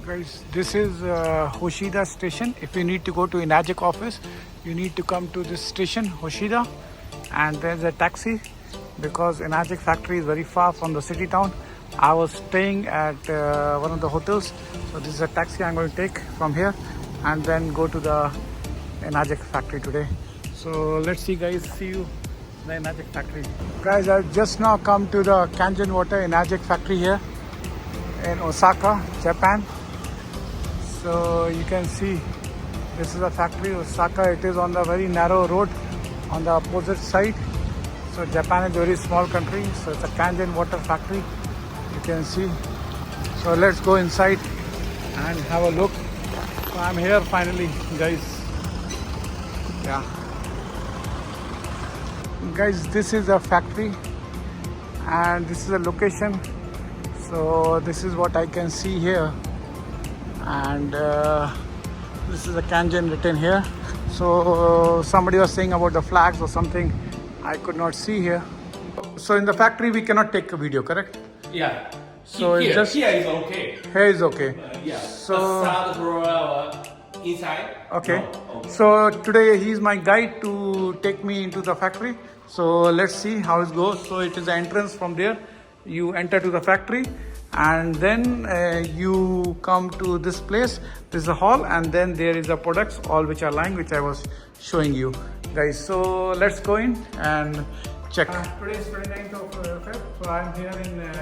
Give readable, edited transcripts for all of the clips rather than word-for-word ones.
Guys, this is Hoshida station. If you need to go to Engaic office, you need to come to this station, Hoshida, and there's a taxi because Engaic factory is very far from the city town. I was staying at one of the hotels, so this is a taxi I'm going to take from here and then go to the Engaic factory today. So let's see, guys. See you in the Engaic factory. Guys, I've just now come to the Kangen water Engaic factory here in Osaka, Japan. So you can see this is a factory, Osaka. It is on the very narrow road on the opposite side. So Japan is a very small country. So it's a Kangen water factory. You can see. So let's go inside and have a look. So I'm here finally, guys. Yeah. Guys, this is a factory and this is a location. So this is what I can see here. And this is a Kangen written here. So somebody was saying about the flags or something I could not see here. So in the factory we cannot take a video, correct? Yeah. So here, it's just here is okay. Here is okay. Yeah. So Outside for inside. okay. No, okay. So today he is my guide to take me into the factory. So let's see how it goes. So it is the entrance from there. You enter to the factory and then you come to this place. This is a hall and then there is the products all which are lying, which I was showing you guys. So let's go in and check. Today is 29th of Feb. So I'm here in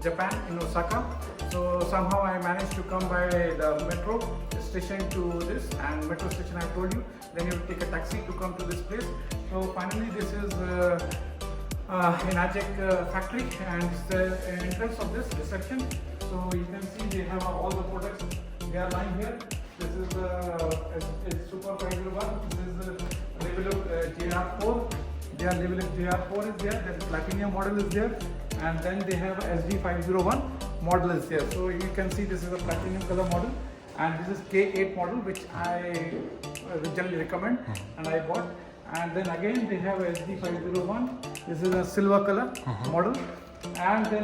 Japan, in Osaka. So somehow I managed to come by the metro station to this, and metro station I told you. Then you take a taxi to come to this place. So finally this is Engaic factory, and it's the entrance of this reception. So you can see they have all the products. They are lying here. This is Super 501. This is the level of JR4. Their level of JR4 is there. The platinum model is there, and then they have SD501 model is there. So you can see this is a platinum color model, and this is K8 model, which I generally recommend and I bought. And then again they have SD501. This is a silver color model. And then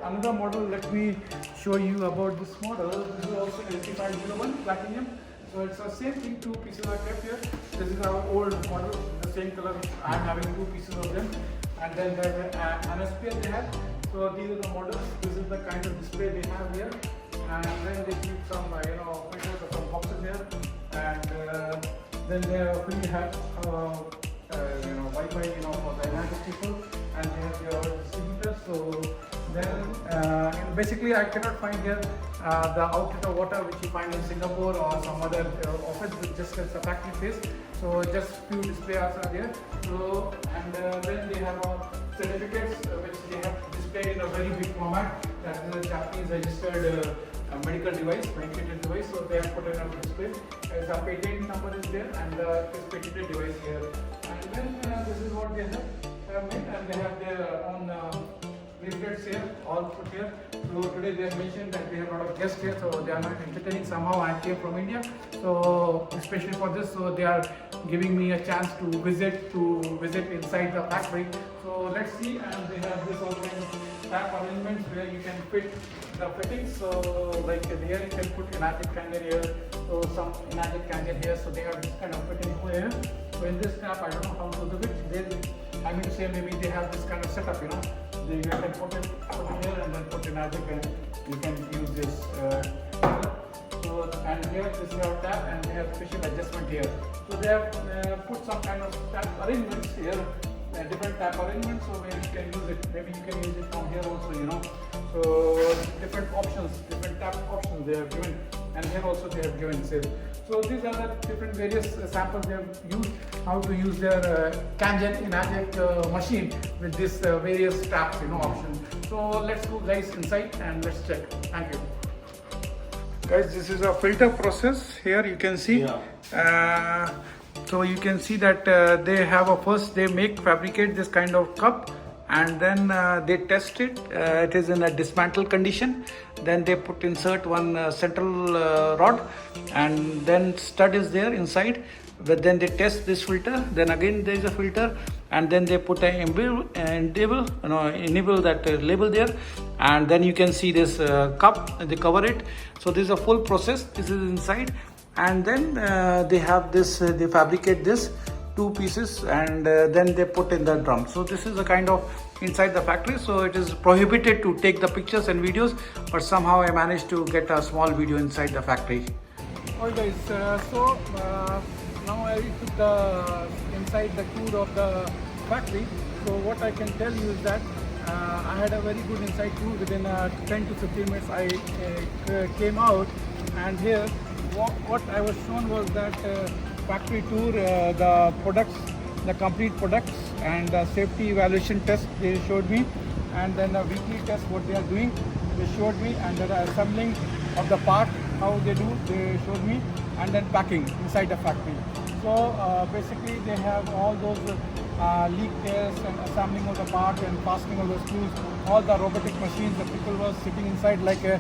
another model, let me show you about this model. This is also SD501 platinum. So it's the same thing, two pieces are kept here. This is our old model, the same color. I'm having two pieces of them. And then there's an NSP they have. So these are the models. This is the kind of display they have here. And then they keep some, filters or some boxes here. And then they fully have Wi-Fi, for the Engaic people, and they have your distributor. So then basically I cannot find here the outlet of water which you find in Singapore or some other office with just as a factory face. So just few displays are there. So and then they have certificates which they have displayed in a very big format. That is a Japanese registered medical device, medicated device. So they have put it on display. The patent number is there and the patented device here. And then this is what they have made, and they have their own leaflets here, all put here. So today they have mentioned that they have a lot of guests here, so they are not entertaining. Somehow I came from India, so especially for this, so they are giving me a chance to visit inside the factory. So let's see, and they have this all kind of tap arrangements where you can fit the fittings. So like here you can put Engaic Kangen here, so some Engaic Kangen here. So they have this kind of fitting here. So in this tap, I don't know how to do it. I mean to say maybe they have this kind of setup, You can put it here and then put Engaic, and you can use this. So and here this is our tap, and they have special adjustment here. So they have put some kind of tap arrangements here, different tap arrangements, so where you can use it. Maybe you can use it from here also, So different options, different tap options they have given, and here also they have given sale. So these are the different various samples they have used, how to use their Kangen Engaic machine with this various taps, options. So let's go guys inside and let's check. Thank you. Guys, this is a filter process. Here you can see. Yeah. So you can see that they have first they fabricate this kind of cup, and then they test it. It is in a dismantled condition. Then they insert one central rod, and then stud is there inside. but then they test this filter, then again there is a filter, and then they put an enable that label there, and then you can see this cup, they cover it. So this is a full process. This is inside, and then they have this, they fabricate this two pieces, and then they put in the drum. So this is a kind of inside the factory. So it is prohibited to take the pictures and videos, but somehow I managed to get a small video inside the factory. Alright guys, now I took the inside the tour of the factory. So what I can tell you is that I had a very good inside tour. Within 10 to 15 minutes I came out, and here what I was shown was that factory tour, the products, the complete products, and the safety evaluation test they showed me, and then the weekly test what they are doing they showed me, and the assembling of the part how they do they showed me, and then packing inside the factory. So basically they have all those leak tests and assembling of the part and fastening of the screws, all the robotic machines. The people were sitting inside like a,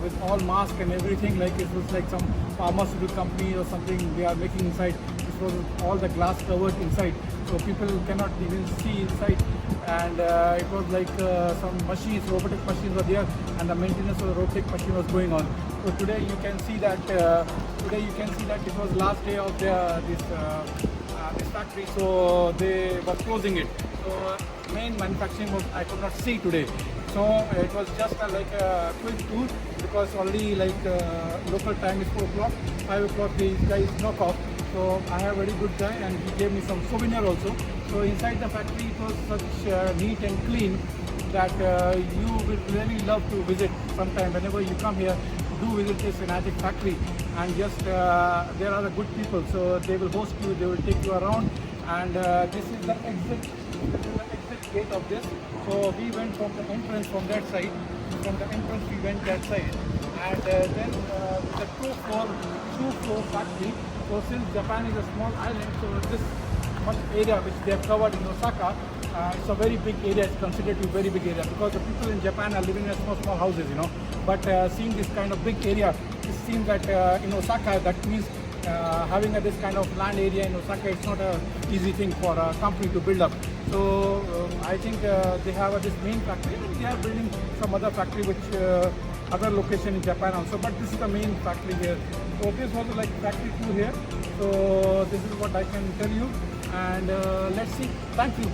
with all mask and everything, like it was like some pharmaceutical company or something they are making inside. This was all the glass covered inside, so people cannot even see inside. And it was like some machines, robotic machines were there, and the maintenance of the robotic machine was going on. So today you can see that it was last day of this factory, so they were closing it. So main manufacturing was I could not see today. So it was just like a quick tour, because already like local time is 4 o'clock, 5 o'clock these guys knock off. So I have a very good guy, and he gave me some souvenir also. So inside the factory it was such neat and clean that you will really love to visit sometime. Whenever you come here, do visit this Engaic factory, and just there are the good people, so they will host you, they will take you around, and this is the exit. This is the exit gate of this. So we went from the entrance from that side. From the entrance we went that side, and then the two-floor factory. So since Japan is a small island, so this much area which they have covered in Osaka, it's a very big area. It's considered to be a very big area, because the people in Japan are living in small houses, But seeing this kind of big area, it seems that in Osaka, that means having this kind of land area in Osaka, it's not an easy thing for a company to build up. So I think they have this main factory. They are building some other factory which other location in Japan also, but this is the main factory here. So this was like factory tour here. So this is what I can tell you, and let's see. Thank you.